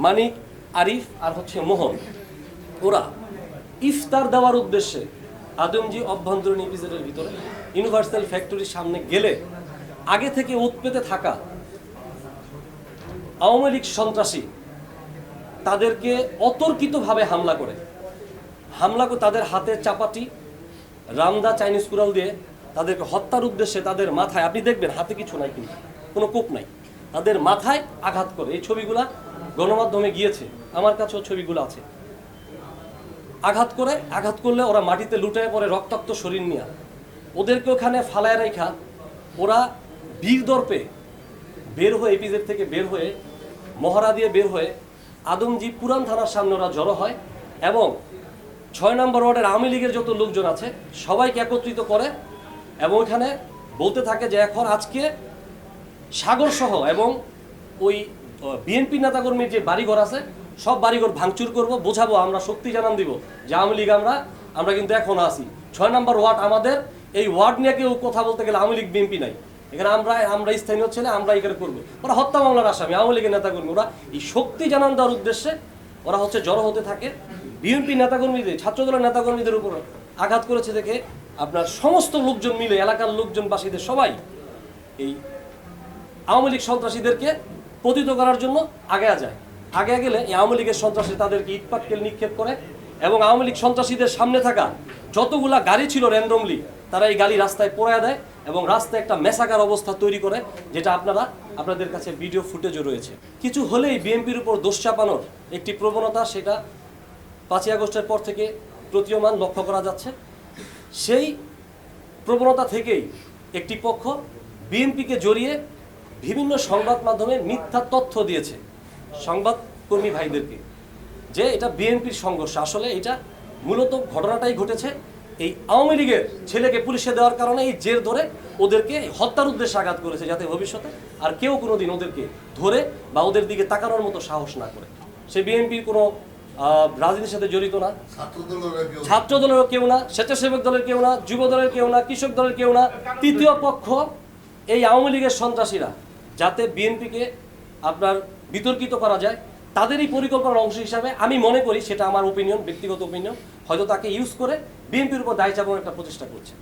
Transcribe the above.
মানিক, আরিফ আর হচ্ছে মোহন, ওরা ইফতার দেওয়ার উদ্দেশ্যে আদমজি অভ্যন্তরীণ ইপিজেডের ভিতরে ইউনিভার্সাল ফ্যাক্টরির সামনে গেলে আগে থেকে উৎপেতে থাকা আওয়ামী লীগ সন্ত্রাসী তাদেরকে অতর্কিতভাবে হামলা করে তাদের হাতে চাপাটি, রামদা, চাইনিজ কুড়াল দিয়ে তাদেরকে হত্যার উদ্দেশ্যে তাদের মাথায়, আপনি দেখবেন হাতে কিছু নাই, কিন্তু কোনো কোপ নাই, তাদের মাথায় আঘাত করে। এই ছবিগুলা গণমাধ্যমে গিয়েছে, আমার কাছেও ছবিগুলো আছে। আঘাত করলে ওরা মাটিতে লুটায় পড়ে রক্তাক্ত শরীর নিয়ে ওদেরকে ওখানে ফালায় রেখা ওরা বীর দর্পে বের হয়ে, এপিজেড থেকে বের হয়ে, মহড়া দিয়ে বের হয়ে আদমজি পুরান থানার সামনে ওরা জড়ো হয় এবং ৬ নম্বর ওয়ার্ডের আওয়ামী লীগের যত লোকজন আছে সবাইকে একত্রিত করে এবং ওইখানে বলতে থাকে যে এখন আজকে সাগর সহ এবং ওই বিএনপি নেতাকর্মীর যে বাড়িঘর আছে সব বাড়িঘর ভাঙচুর করব, বোঝাবো, আমরা শক্তি জানান দিব যে আওয়ামী লীগ আমরা কিন্তু এখন আছি। ৬ নম্বর ওয়ার্ড আমাদের, এই ওয়ার্ড নিয়ে কেউ কথা বলতে গেলে আওয়ামী লীগ বিএনপি নাই, এখানে আমরা স্থানীয় ছেলে, আমরা এখানে করবো। ওরা হত্যা মামলার আসামি, আওয়ামী লীগের নেতাকর্মী। ওরা এই শক্তি জানান দেওয়ার উদ্দেশ্যে ওরা হচ্ছে জড়ো হতে থাকে। বিএনপি নেতাকর্মীদের, ছাত্রদলের নেতাকর্মীদের উপর আঘাত করেছে দেখে আপনার সমস্ত লোকজন মিলে, এলাকার লোকজন, বাসীদের সবাই এই আওয়ামী লীগ সন্ত্রাসীদেরকে পতিত করার জন্য আগে গেলে এই আওয়ামী লীগের সন্ত্রাসী তাদেরকে ইটপাটকেল নিক্ষেপ করে এবং আওয়ামী লীগ সন্ত্রাসীদের সামনে থাকা যতগুলা গাড়ি ছিল র্যান্ডমলি তারা এই গাড়ি রাস্তায় পোড়ায় দেয় এবং রাস্তায় একটা মেসাকার অবস্থা তৈরি করে, যেটা আপনাদের কাছে ভিডিও ফুটেজও রয়েছে। কিছু হলেই বিএনপির উপর দোষ চাপানোর একটি প্রবণতা, সেটা ৫ই আগস্টের পর থেকে প্রতীয়মান লক্ষ্য করা যাচ্ছে। সেই প্রবণতা থেকেই একটি পক্ষ বিএনপিকে জড়িয়ে বিভিন্ন সংবাদ মাধ্যমে মিথ্যা তথ্য দিয়েছে সংবাদকর্মী ভাইদেরকে যে এটা বিএনপির সংঘর্ষ। আসলে এটা মূলত ঘটনাটাই ঘটেছে এই আওয়ামী লীগের ছেলেকে পুলিশে দেওয়ার কারণে এই জের ধরে ওদেরকে হত্যার উদ্দেশ্যে আঘাত করেছে, যাতে ভবিষ্যতে আর কেউ কোনোদিন ওদেরকে ধরে বা ওদের দিকে তাকানোর মতো সাহস না করে। সে বিএনপির কোনো রাজনীতির সাথে জড়িত না, ছাত্র দলেরও কেউ না, স্বেচ্ছাসেবক দলের কেউ না, যুব দলের কেউ না, কৃষক দলের কেউ না। তৃতীয় পক্ষ এই আওয়ামী লীগের সন্ত্রাসীরা যাতে বিএনপিকে আপনার বিতর্কিত করা যায় তাদেরই পরিকল্পনার অংশ হিসাবে আমি মনে করি, সেটা আমার ওপিনিয়ন, ব্যক্তিগত ওপিনিয়ন, হয়তো তাকে ইউজ করে বিএনপির উপর দায় চাপানোর একটা প্রচেষ্টা করছে।